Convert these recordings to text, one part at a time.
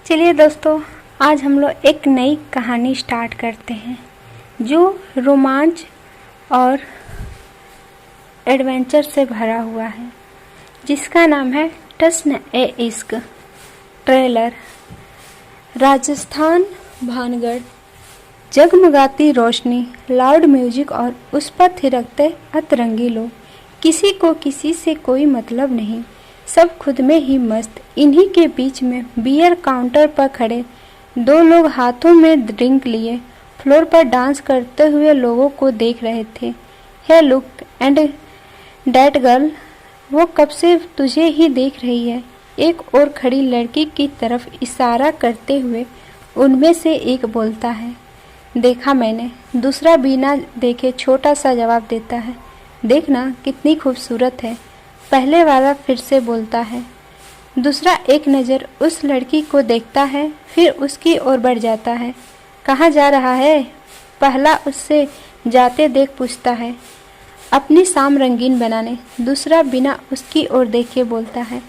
चलिए दोस्तों, आज हम लोग एक नई कहानी स्टार्ट करते हैं जो रोमांच और एडवेंचर से भरा हुआ है, जिसका नाम है टस्न-ए-इश्क। ट्रेलर। राजस्थान, भानगढ़। जगमगाती रोशनी, लाउड म्यूजिक और उस पर थिरकते अतरंगी लोग। किसी को किसी से कोई मतलब नहीं, सब खुद में ही मस्त। इन्हीं के बीच में बियर काउंटर पर खड़े दो लोग हाथों में ड्रिंक लिए फ्लोर पर डांस करते हुए लोगों को देख रहे थे। Hey look and that girl, वो कब से तुझे ही देख रही है, एक और खड़ी लड़की की तरफ इशारा करते हुए उनमें से एक बोलता है। देखा मैंने, दूसरा बिना देखे छोटा सा जवाब देता है। देखना कितनी खूबसूरत है, पहले वाला फिर से बोलता है। दूसरा एक नज़र उस लड़की को देखता है, फिर उसकी ओर बढ़ जाता है। कहाँ जा रहा है? पहला उससे जाते देख पूछता है। अपनी शाम रंगीन बनाने। दूसरा बिना उसकी ओर देखे बोलता है।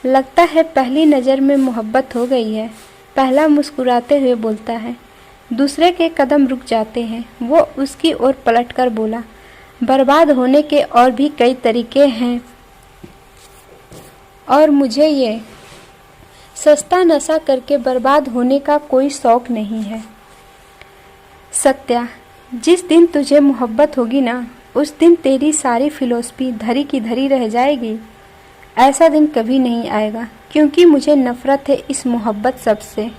लगता है पहली नज़र में मोहब्बत हो गई है, पहला मुस्कुराते हुए बोलता है। दूसरे के कदम रुक जाते हैं। वो उसकी ओर पलटकर बोला, बर्बाद होने के और भी कई तरीके हैं और मुझे ये सस्ता नशा करके बर्बाद होने का कोई शौक नहीं है। सत्या, जिस दिन तुझे मोहब्बत होगी ना, उस दिन तेरी सारी फिलॉसफी धरी की धरी रह जाएगी। ऐसा दिन कभी नहीं आएगा, क्योंकि मुझे नफरत है इस मोहब्बत सबसे।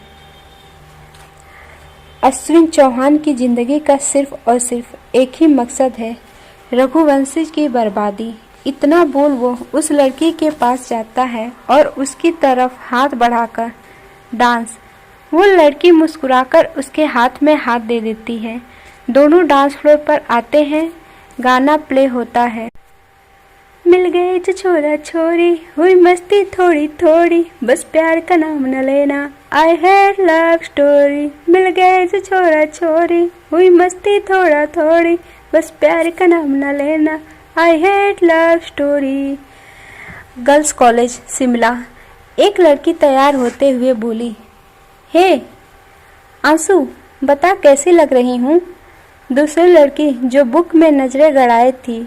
अश्विन चौहान की जिंदगी का सिर्फ और सिर्फ एक ही मकसद है, रघुवंशी की बर्बादी। इतना बोल वो उस लड़की के पास जाता है और उसकी तरफ हाथ बढ़ाकर डांस। वो लड़की मुस्कुराकर उसके हाथ में हाथ दे देती है। दोनों डांस फ्लोर पर आते हैं। गाना प्ले होता है। मिल गए जो छोरा छोरी, हुई मस्ती थोड़ी थोड़ी, बस प्यार का नाम न लेना, आई हैड लव स्टोरी। मिल गए जो छोरा छोरी, हुई मस्ती थोड़ा थोड़ी, बस प्यार का नाम न लेना, I had love story. Girls college, Shimla. एक लड़की तैयार होते हुए बोली, हे आंसू, बता कैसी लग रही हूँ। दूसरी लड़की जो बुक में नजरें गड़ाए थी,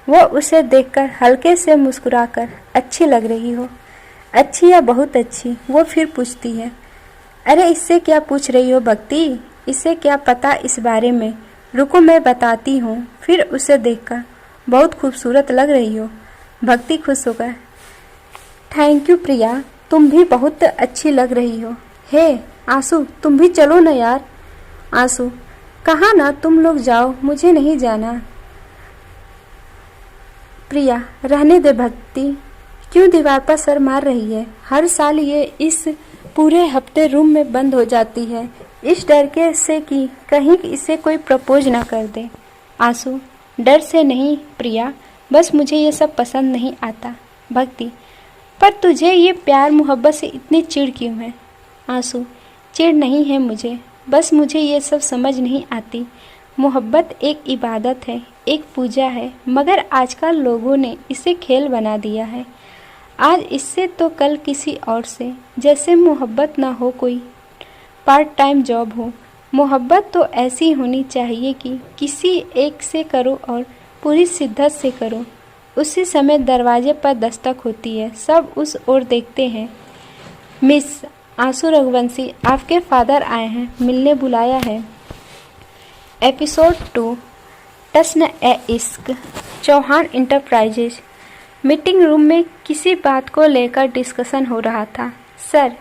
वो उसे देखकर हल्के से मुस्कुराकर, अच्छी लग रही हो। अच्छी या बहुत अच्छी? वो फिर पूछती है। अरे इससे क्या पूछ रही हो भक्ति, इससे क्या पता इस बारे में, रुको मैं बताती हूँ। फिर उसे देखकर, बहुत खूबसूरत लग रही हो। भक्ति खुश होकर, थैंक यू प्रिया, तुम भी बहुत अच्छी लग रही हो। हे आंसू, तुम भी चलो ना यार। आंसू, कहाँ ना, तुम लोग जाओ, मुझे नहीं जाना। प्रिया, रहने दे भक्ति, क्यों दीवार पर सर मार रही है। हर साल ये इस पूरे हफ्ते रूम में बंद हो जाती है, इस डर के से कि कहीं इसे कोई प्रपोज ना कर दे। आंसू, डर से नहीं प्रिया, बस मुझे ये सब पसंद नहीं आता। भक्ति, पर तुझे ये प्यार मोहब्बत से इतनी चिढ़ क्यों है। आंसू, चिढ़ नहीं है मुझे, बस मुझे ये सब समझ नहीं आती। मोहब्बत एक इबादत है, एक पूजा है, मगर आजकल लोगों ने इसे खेल बना दिया है। आज इससे तो कल किसी और से, जैसे मोहब्बत ना हो कोई पार्ट टाइम जॉब हो। मोहब्बत तो ऐसी होनी चाहिए कि किसी एक से करो और पूरी शिद्दत से करो। उसी समय दरवाजे पर दस्तक होती है, सब उस ओर देखते हैं। मिस आंसू रघुवंशी, आपके फादर आए हैं, मिलने बुलाया है। एपिसोड 2, टस्न-ए-इश्क। चौहान इंटरप्राइजेज। मीटिंग रूम में किसी बात को लेकर डिस्कशन हो रहा था। सर,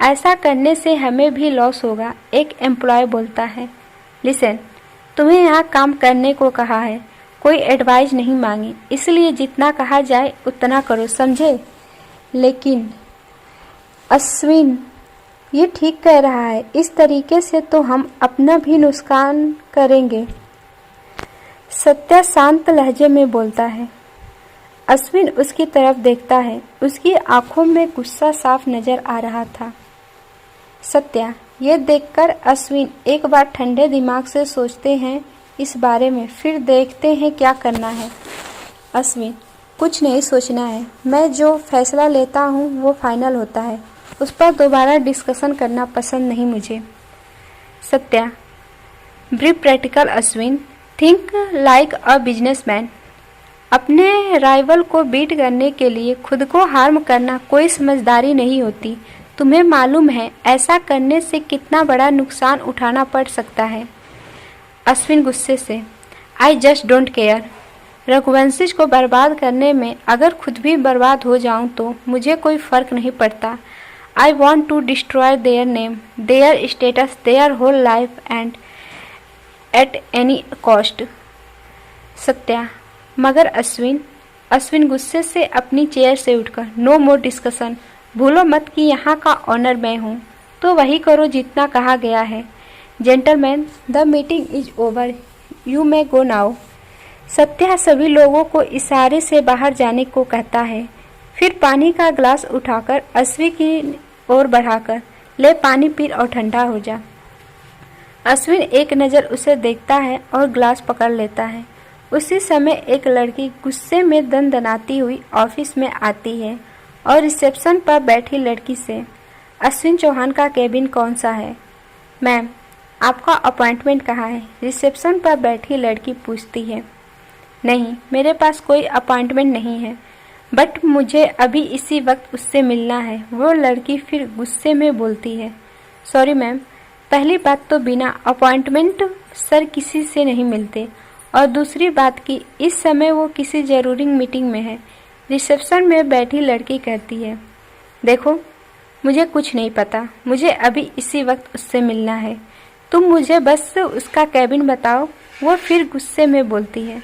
ऐसा करने से हमें भी लॉस होगा, एक एम्प्लॉय बोलता है। लिसन, तुम्हें यहाँ काम करने को कहा है, कोई एडवाइस नहीं मांगी, इसलिए जितना कहा जाए उतना करो, समझे। लेकिन अश्विन ये ठीक कह रहा है, इस तरीके से तो हम अपना भी नुकसान करेंगे। सत्या शांत लहजे में बोलता है। अश्विन उसकी तरफ देखता है, उसकी आंखों में गुस्सा साफ नजर आ रहा था। सत्या, ये देखकर अश्विन एक बार ठंडे दिमाग से सोचते हैं इस बारे में, फिर देखते हैं क्या करना है। अश्विन, कुछ नहीं सोचना है, मैं जो फैसला लेता हूँ वो फाइनल होता है। उस पर दोबारा डिस्कशन करना पसंद नहीं मुझे। Satya, brief practical Ashwin, think like a businessman. अपने राइवल को बीट करने के लिए खुद को हार्म करना कोई समझदारी नहीं होती। तुम्हें मालूम है ऐसा करने से कितना बड़ा नुकसान उठाना पड़ सकता है। अश्विन गुस्से से, I just don't care. Raghuvanshi को बर्बाद करने में अगर खुद भी बर्बाद हो जाऊं तो मुझे कोई फर्क नहीं पड़ता। I want to destroy their name, their status, their whole life and at any cost. Satya, मगर अश्विन गुस्से से अपनी चेयर से उठकर, नो मोर डिस्कशन। भूलो मत कि यहाँ का ऑनर मैं हूँ, तो वही करो जितना कहा गया है। Gentleman, the meeting is over, you may go now. Satya सभी लोगों को इशारे से बाहर जाने को कहता है, फिर पानी का ग्लास उठाकर अश्विन की ओर बढ़ाकर, ले पानी पी और ठंडा हो जा। अश्विन एक नज़र उसे देखता है और ग्लास पकड़ लेता है। उसी समय एक लड़की गुस्से में दनदनाती हुई ऑफिस में आती है और रिसेप्शन पर बैठी लड़की से, अश्विन चौहान का केबिन कौन सा है? मैम, आपका अपॉइंटमेंट कहाँ है? रिसेप्शन पर बैठी लड़की पूछती है। नहीं, मेरे पास कोई अपॉइंटमेंट नहीं है, बट मुझे अभी इसी वक्त उससे मिलना है। वो लड़की फिर गुस्से में बोलती है, सॉरी मैम, पहली बात तो बिना अपॉइंटमेंट सर किसी से नहीं मिलते, और दूसरी बात कि इस समय वो किसी ज़रूरी मीटिंग में है। रिसेप्शन में बैठी लड़की कहती है, देखो मुझे कुछ नहीं पता, मुझे अभी इसी वक्त उससे मिलना है, तुम मुझे बस उसका कैबिन बताओ। वो फिर गुस्से में बोलती है,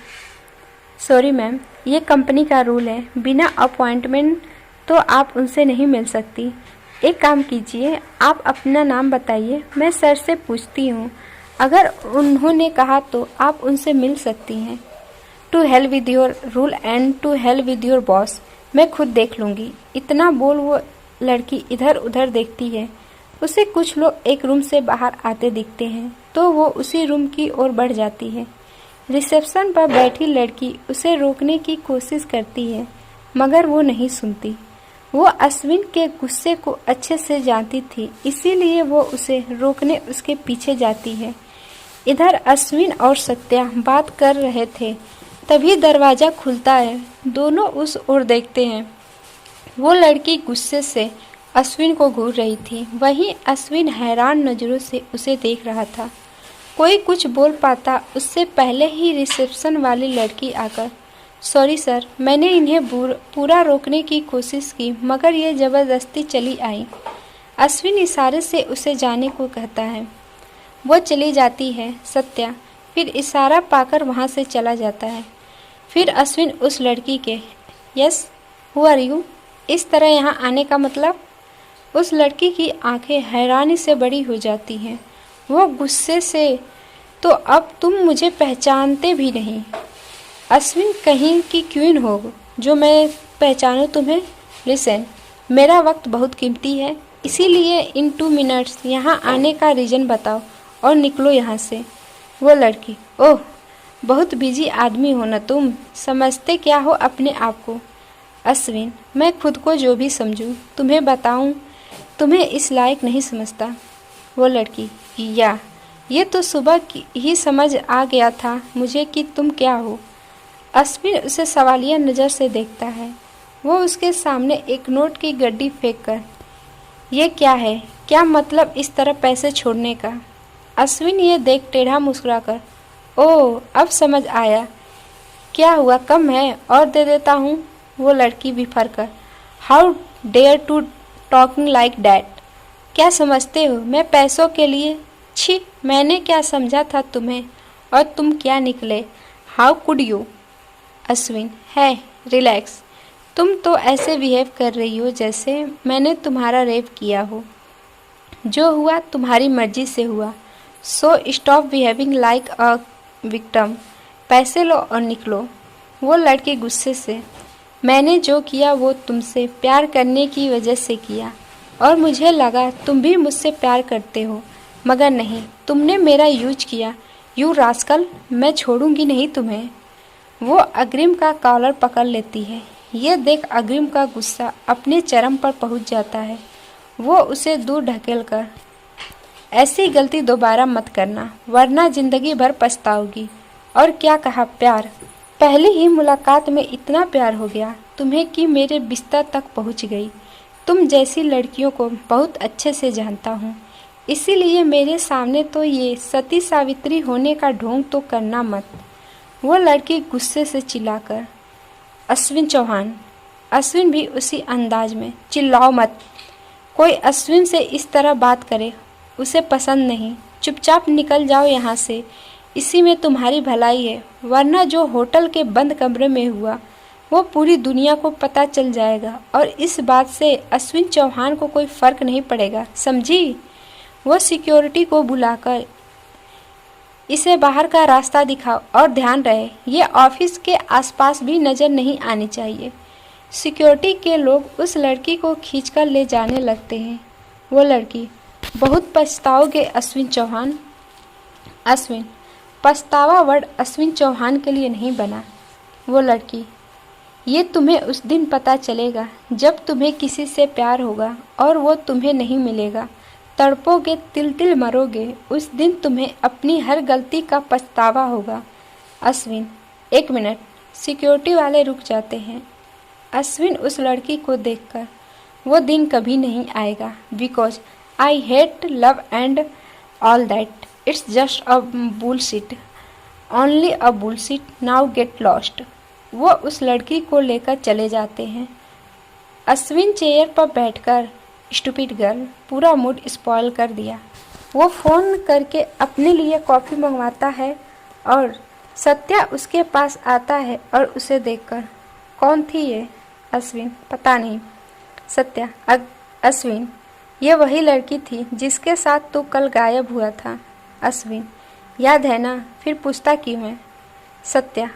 सॉरी मैम, ये कंपनी का रूल है, बिना अपॉइंटमेंट तो आप उनसे नहीं मिल सकती। एक काम कीजिए, आप अपना नाम बताइए, मैं सर से पूछती हूँ, अगर उन्होंने कहा तो आप उनसे मिल सकती हैं। To hell with your rule and to hell with your boss, मैं खुद देख लूँगी। इतना बोल वो लड़की इधर उधर देखती है। उसे कुछ लोग एक रूम से बाहर आते दिखते हैं तो वो उसी रूम की ओर बढ़ जाती है। रिसेप्शन पर बैठी लड़की उसे रोकने की कोशिश करती है, मगर वो नहीं सुनती। वो अश्विन के गुस्से को अच्छे से जानती थी, इसीलिए वो उसे रोकने उसके पीछे जाती है। इधर अश्विन और सत्या बात कर रहे थे, तभी दरवाज़ा खुलता है। दोनों उस ओर देखते हैं। वो लड़की गुस्से से अश्विन को घूर रही थी, वहीं अश्विन हैरान नज़रों से उसे देख रहा था। कोई कुछ बोल पाता उससे पहले ही रिसेप्शन वाली लड़की आकर, सॉरी सर, मैंने इन्हें पूरा रोकने की कोशिश की, मगर ये ज़बरदस्ती चली आई। अश्विन इशारे से उसे जाने को कहता है। वो चली जाती है। सत्या फिर इशारा पाकर वहाँ से चला जाता है। फिर अश्विन उस लड़की के, यस हु आर यू, इस तरह यहाँ आने का मतलब? उस लड़की की आंखें हैरानी से बड़ी हो जाती हैं। वो गुस्से से, तो अब तुम मुझे पहचानते भी नहीं। अश्विन कहीं की क्वीन हो जो मैं पहचानूं तुम्हें? लिसन, मेरा वक्त बहुत कीमती है, इसीलिए इन 2 मिनट्स यहाँ आने का रीज़न बताओ और निकलो यहाँ से। वो लड़की, ओह बहुत बिजी आदमी हो ना तुम, समझते क्या हो अपने आप को? अश्विन, मैं खुद को जो भी समझूं तुम्हें बताऊं, तुम्हें इस लायक नहीं समझता। वो लड़की, या ये तो सुबह ही समझ आ गया था मुझे कि तुम क्या हो। अश्विन उसे सवालिया नज़र से देखता है। वो उसके सामने एक नोट की गड्डी फेंक कर, ये क्या है, क्या मतलब इस तरह पैसे छोड़ने का? अश्विन ये देख टेढ़ा मुस्कुराकर, ओह अब समझ आया, क्या हुआ, कम है और दे देता हूँ। वो लड़की बिफर कर, how dare to talking like that, क्या समझते हो मैं पैसों के लिए? छी, मैंने क्या समझा था तुम्हें, और तुम क्या निकले, हाउ कुड यू? अश्विन, है रिलैक्स, तुम तो ऐसे बिहेव कर रही हो जैसे मैंने तुम्हारा रेप किया हो। जो हुआ तुम्हारी मर्जी से हुआ, so stop behaving like a victim, पैसे लो और निकलो। वो लड़की गुस्से से, मैंने जो किया वो तुमसे प्यार करने की वजह से किया, और मुझे लगा तुम भी मुझसे प्यार करते हो, मगर नहीं, तुमने मेरा यूज किया। यू रास्कल, मैं छोड़ूंगी नहीं तुम्हें। वो अग्रिम का कॉलर पकड़ लेती है। ये देख अग्रिम का गुस्सा अपने चरम पर पहुंच जाता है वो उसे दूर ढकेलकर, ऐसी गलती दोबारा मत करना वरना जिंदगी भर पछताओगी। और क्या कहा, प्यार? पहली ही मुलाकात में इतना प्यार हो गया तुम्हें कि मेरे बिस्तर तक पहुंच गई। तुम जैसी लड़कियों को बहुत अच्छे से जानता हूँ, इसीलिए मेरे सामने तो ये सती सावित्री होने का ढोंग तो करना मत। वो लड़की गुस्से से चिल्लाकर, अश्विन चौहान। अश्विन भी उसी अंदाज में, चिल्लाओ मत। कोई अश्विन से इस तरह बात करे उसे पसंद नहीं। चुपचाप निकल जाओ यहाँ से, इसी में तुम्हारी भलाई है, वरना जो होटल के बंद कमरे में हुआ वो पूरी दुनिया को पता चल जाएगा और इस बात से अश्विन चौहान को कोई फर्क नहीं पड़ेगा, समझी? वो सिक्योरिटी को बुलाकर, इसे बाहर का रास्ता दिखाओ और ध्यान रहे ये ऑफिस के आसपास भी नज़र नहीं आनी चाहिए। सिक्योरिटी के लोग उस लड़की को खींचकर ले जाने लगते हैं। वो लड़की, बहुत पछताओगे अश्विन चौहान। अश्विन, पछतावा वर्ड अश्विन चौहान के लिए नहीं बना। वो लड़की, ये तुम्हें उस दिन पता चलेगा जब तुम्हें किसी से प्यार होगा और वो तुम्हें नहीं मिलेगा। तड़पोगे, तिल तिल मरोगे, उस दिन तुम्हें अपनी हर गलती का पछतावा होगा। अश्विन, एक मिनट। सिक्योरिटी वाले रुक जाते हैं। अश्विन उस लड़की को देखकर, वो दिन कभी नहीं आएगा, because I hate love and all that, it's just a bullshit, only a bullshit, now get lost. वो उस लड़की को लेकर चले जाते हैं। अश्विन चेयर पर बैठकर, स्टूपिड गर्ल, पूरा मूड स्पॉइल कर दिया। वो फ़ोन करके अपने लिए कॉफ़ी मंगवाता है और सत्या उसके पास आता है और उसे देखकर, कौन थी ये? अश्विन, पता नहीं। सत्या, अश्विन, ये वही लड़की थी जिसके साथ तू कल गायब हुआ था। अश्विन, याद है ना, फिर पूछता क्यों है? सत्या,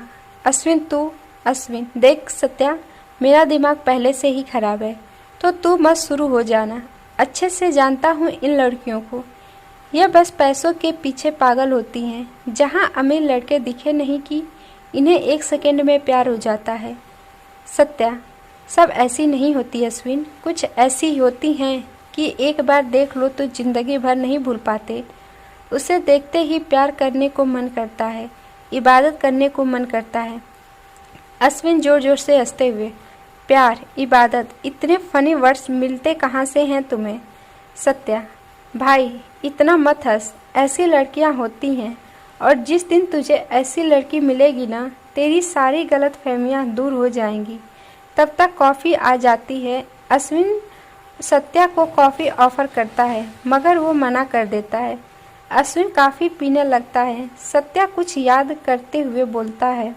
अश्विन तू, अश्विन, देख सत्या, मेरा दिमाग पहले से ही खराब है, तो तू मत शुरू हो जाना। अच्छे से जानता हूँ इन लड़कियों को, यह बस पैसों के पीछे पागल होती हैं। जहाँ अमीर लड़के दिखे नहीं कि इन्हें एक सेकंड में प्यार हो जाता है। सत्या, सब ऐसी नहीं होती अश्विन, कुछ ऐसी होती हैं कि एक बार देख लो तो जिंदगी भर नहीं भूल पाते। उसे देखते ही प्यार करने को मन करता है, इबादत करने को मन करता है। अश्विन जोर जोर से हंसते हुए, प्यार, इबादत, इतने फनी वर्ड्स मिलते कहाँ से हैं तुम्हें? सत्या, भाई इतना मत हंस, ऐसी लड़कियाँ होती हैं और जिस दिन तुझे ऐसी लड़की मिलेगी ना, तेरी सारी गलतफहमियाँ दूर हो जाएंगी। तब तक कॉफ़ी आ जाती है। अश्विन सत्या को कॉफ़ी ऑफ़र करता है मगर वो मना कर देता है। अश्विन काफ़ी पीने लगता है। सत्या कुछ याद करते हुए बोलता है,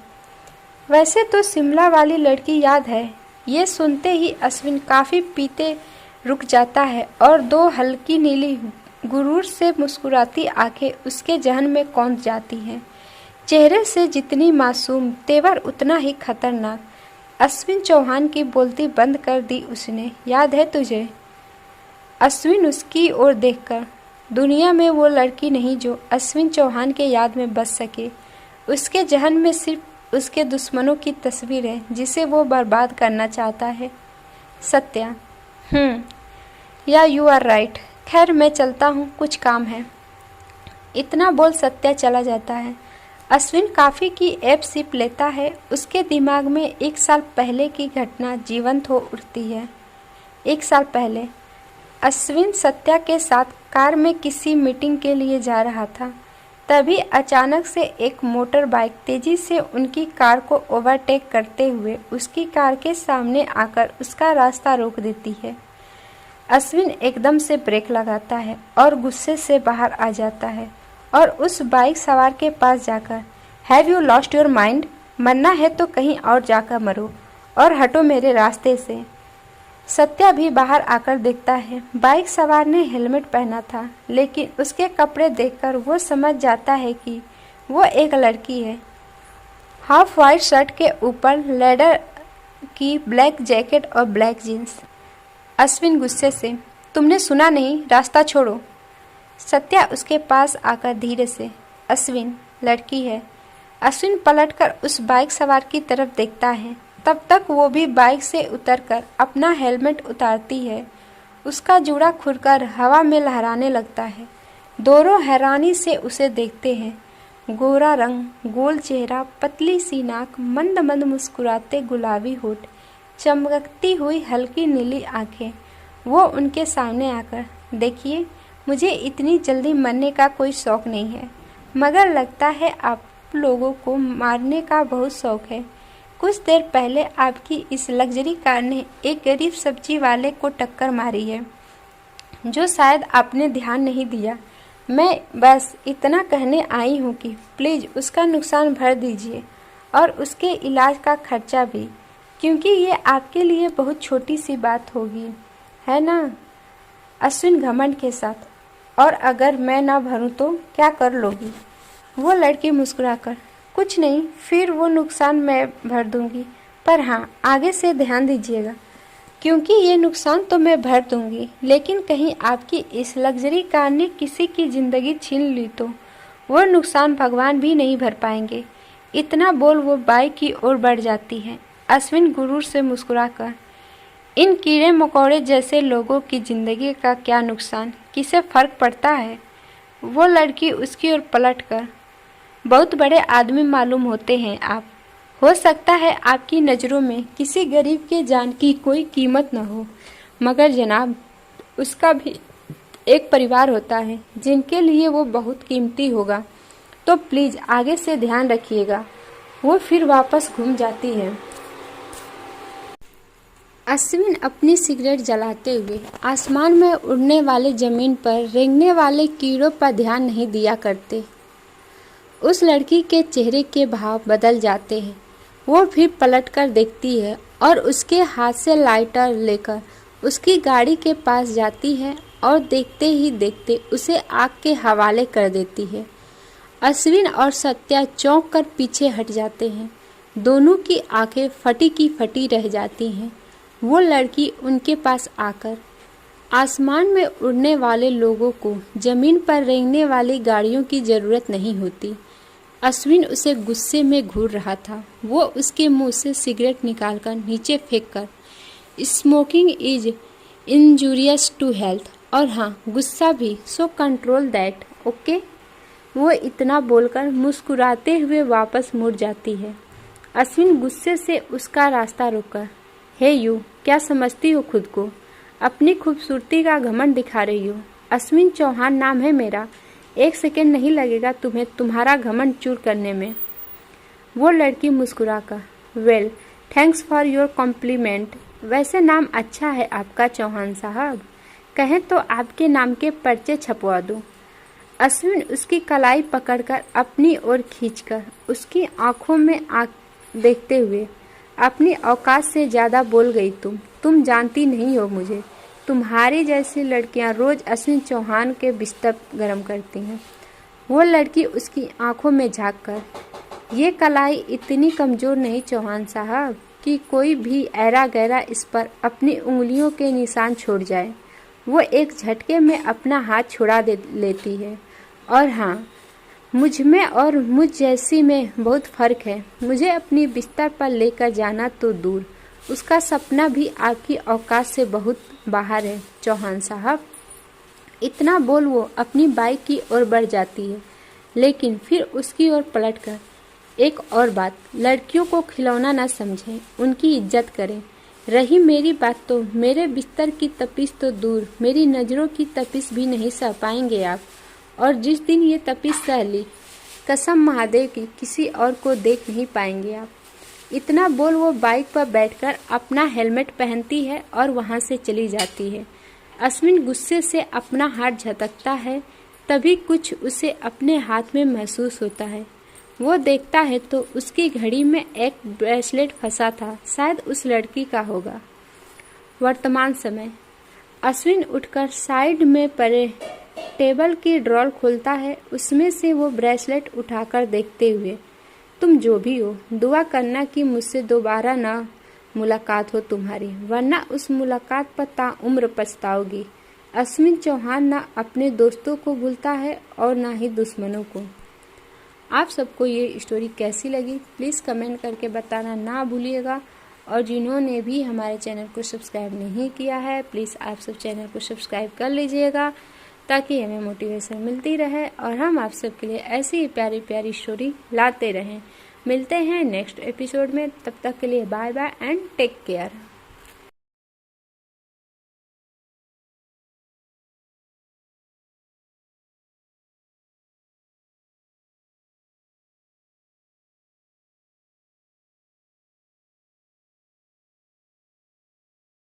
वैसे तो शिमला वाली लड़की याद है। ये सुनते ही अश्विन काफ़ी पीते रुक जाता है और दो हल्की नीली गुरूर से मुस्कुराती आंखें उसके जहन में कौंध जाती हैं। चेहरे से जितनी मासूम, तेवर उतना ही खतरनाक। अश्विन चौहान की बोलती बंद कर दी उसने, याद है तुझे? अश्विन उसकी ओर देखकर, दुनिया में वो लड़की नहीं जो अश्विन चौहान के याद में बच सके। उसके जहन में सिर्फ उसके दुश्मनों की तस्वीर है जिसे वो बर्बाद करना चाहता है। सत्या, या यू आर राइट। खैर मैं चलता हूँ, कुछ काम है। इतना बोल सत्या चला जाता है। अश्विन काफ़ी की एप सिप लेता है। उसके दिमाग में 1 साल पहले की घटना जीवंत हो उठती है। 1 साल पहले अश्विन सत्या के साथ कार में किसी मीटिंग के लिए जा रहा था। तभी अचानक से एक मोटर बाइक तेजी से उनकी कार को ओवरटेक करते हुए उसकी कार के सामने आकर उसका रास्ता रोक देती है। अश्विन एकदम से ब्रेक लगाता है और गुस्से से बाहर आ जाता है और उस बाइक सवार के पास जाकर, have you lost your mind? मरना है तो कहीं और जाकर मरो और हटो मेरे रास्ते से। सत्या भी बाहर आकर देखता है। बाइक सवार ने हेलमेट पहना था, लेकिन उसके कपड़े देखकर वो समझ जाता है कि वो एक लड़की है। हाफ वाइट शर्ट के ऊपर लेदर की ब्लैक जैकेट और ब्लैक जीन्स। अश्विन गुस्से से, तुमने सुना नहीं, रास्ता छोड़ो। सत्या उसके पास आकर धीरे से, अश्विन लड़की है। अश्विन पलटकर उस बाइक सवार की तरफ देखता है। तब तक वो भी बाइक से उतरकर अपना हेलमेट उतारती है उसका जूड़ा खुलकर हवा में लहराने लगता है। दोनों हैरानी से उसे देखते हैं। गोरा रंग, गोल चेहरा, पतली सी नाक, मंद मंद मुस्कुराते गुलाबी होठ, चमकती हुई हल्की नीली आंखें। वो उनके सामने आकर, देखिए, मुझे इतनी जल्दी मरने का कोई शौक नहीं है, मगर लगता है आप लोगों को मारने का बहुत शौक है। कुछ देर पहले आपकी इस लग्जरी कार ने एक गरीब सब्जी वाले को टक्कर मारी है, जो शायद आपने ध्यान नहीं दिया। मैं बस इतना कहने आई हूँ कि प्लीज़ उसका नुकसान भर दीजिए और उसके इलाज का खर्चा भी, क्योंकि ये आपके लिए बहुत छोटी सी बात होगी, है ना? अश्विन घमंड के साथ। और अगर मैं ना भरूं तो क्या कर लोगी? वो लड़की मुस्कुराकर, कुछ नहीं, फिर वो नुकसान मैं भर दूंगी। पर हाँ, आगे से ध्यान दीजिएगा, क्योंकि ये नुकसान तो मैं भर दूंगी, लेकिन कहीं आपकी इस लग्जरी कार ने किसी की ज़िंदगी छीन ली तो वो नुकसान भगवान भी नहीं भर पाएंगे। इतना बोल वो बाइक की ओर बढ़ जाती है। अश्विन गुरूर से मुस्कुराकर, इन कीड़े मकोड़े जैसे लोगों की ज़िंदगी का क्या नुकसान, किसे फ़र्क पड़ता है? वो लड़की उसकी ओर पलटकर, बहुत बड़े आदमी मालूम होते हैं आप। हो सकता है आपकी नज़रों में किसी गरीब के जान की कोई कीमत न हो, मगर जनाब, उसका भी एक परिवार होता है जिनके लिए वो बहुत कीमती होगा। तो प्लीज़ आगे से ध्यान रखिएगा। वो फिर वापस घूम जाती है। अश्विन अपनी सिगरेट जलाते हुए आसमान में उड़ने वाले ज़मीन पर रेंगने वाले कीड़ों पर ध्यान नहीं दिया करते। उस लड़की के चेहरे के भाव बदल जाते हैं। वो फिर पलटकर देखती है और उसके हाथ से लाइटर लेकर उसकी गाड़ी के पास जाती है और देखते ही देखते उसे आग के हवाले कर देती है। अश्विन और सत्या चौंक कर पीछे हट जाते हैं। दोनों की आंखें फटी की फटी रह जाती हैं। वो लड़की उनके पास आकर, आसमान में उड़ने वाले लोगों को जमीन पर रेंगने वाली गाड़ियों की ज़रूरत नहीं होती। अश्विन उसे गुस्से में घूर रहा था। वो उसके मुंह से सिगरेट निकालकर नीचे फेंककर, smoking is injurious to health, और हाँ, गुस्सा भी, सो कंट्रोल दैट, ओके? वो इतना बोलकर मुस्कुराते हुए वापस मुड़ जाती है। अश्विन गुस्से से उसका रास्ता रोककर, हे यू, क्या समझती हो खुद को? अपनी खूबसूरती का घमंड दिखा रही हो? अश्विन चौहान नाम है मेरा। 1 सेकेंड नहीं लगेगा तुम्हें तुम्हारा घमंड चूर करने में। वो लड़की मुस्कुराकर, well, thanks for your compliment. वैसे नाम अच्छा है आपका चौहान साहब, कहें तो आपके नाम के पर्चे छपवा दूं। अश्विन उसकी कलाई पकड़कर अपनी ओर खींचकर उसकी आंखों में आंख देखते हुए, अपनी औकात से ज़्यादा बोल गई तुम जानती नहीं हो मुझे। तुम्हारी जैसी लड़कियां रोज़ अश्विन चौहान के बिस्तर गर्म करती हैं। वो लड़की उसकी आंखों में झांक कर, ये कलाई इतनी कमज़ोर नहीं चौहान साहब कि कोई भी ऐरा गैरा इस पर अपनी उंगलियों के निशान छोड़ जाए। वो एक झटके में अपना हाथ छुड़ा लेती है। और हाँ, मुझ में और मुझ जैसी में बहुत फ़र्क है। मुझे अपनी बिस्तर पर लेकर जाना तो दूर, उसका सपना भी आपकी औकात से बहुत बाहर है चौहान साहब। इतना बोल वो अपनी बाइक की ओर बढ़ जाती है, लेकिन फिर उसकी ओर पलटकर, एक और बात, लड़कियों को खिलौना न समझें, उनकी इज्जत करें। रही मेरी बात तो मेरे बिस्तर की तपिश तो दूर, मेरी नज़रों की तपिश भी नहीं सह पाएंगे आप। और जिस दिन ये तपिश सह ली, कसम महादेव की, किसी और को देख नहीं पाएंगे आप। इतना बोल वो बाइक पर बैठकर अपना हेलमेट पहनती है और वहाँ से चली जाती है। अश्विन गुस्से से अपना हाथ झटकता है, तभी कुछ उसे अपने हाथ में महसूस होता है। वो देखता है तो उसकी घड़ी में एक ब्रेसलेट फंसा था, शायद उस लड़की का होगा। वर्तमान समय। अश्विन उठकर साइड में पड़े टेबल की ड्रॉर खोलता है। उसमें से वो ब्रेसलेट उठाकर देखते हुए, तुम जो भी हो, दुआ करना कि मुझसे दोबारा ना मुलाकात हो तुम्हारी, वरना उस मुलाकात पर ताउम्र पछताओगी। अश्विन चौहान ना अपने दोस्तों को भूलता है और ना ही दुश्मनों को। आप सबको ये स्टोरी कैसी लगी प्लीज़ कमेंट करके बताना ना भूलिएगा। और जिन्होंने भी हमारे चैनल को सब्सक्राइब नहीं किया है प्लीज़ आप सब चैनल को सब्सक्राइब कर लीजिएगा, ताकि हमें मोटिवेशन मिलती रहे और हम आप सब के लिए ऐसी ही प्यारी प्यारी स्टोरी लाते रहें। मिलते हैं नेक्स्ट एपिसोड में, तब तक के लिए bye bye and take care.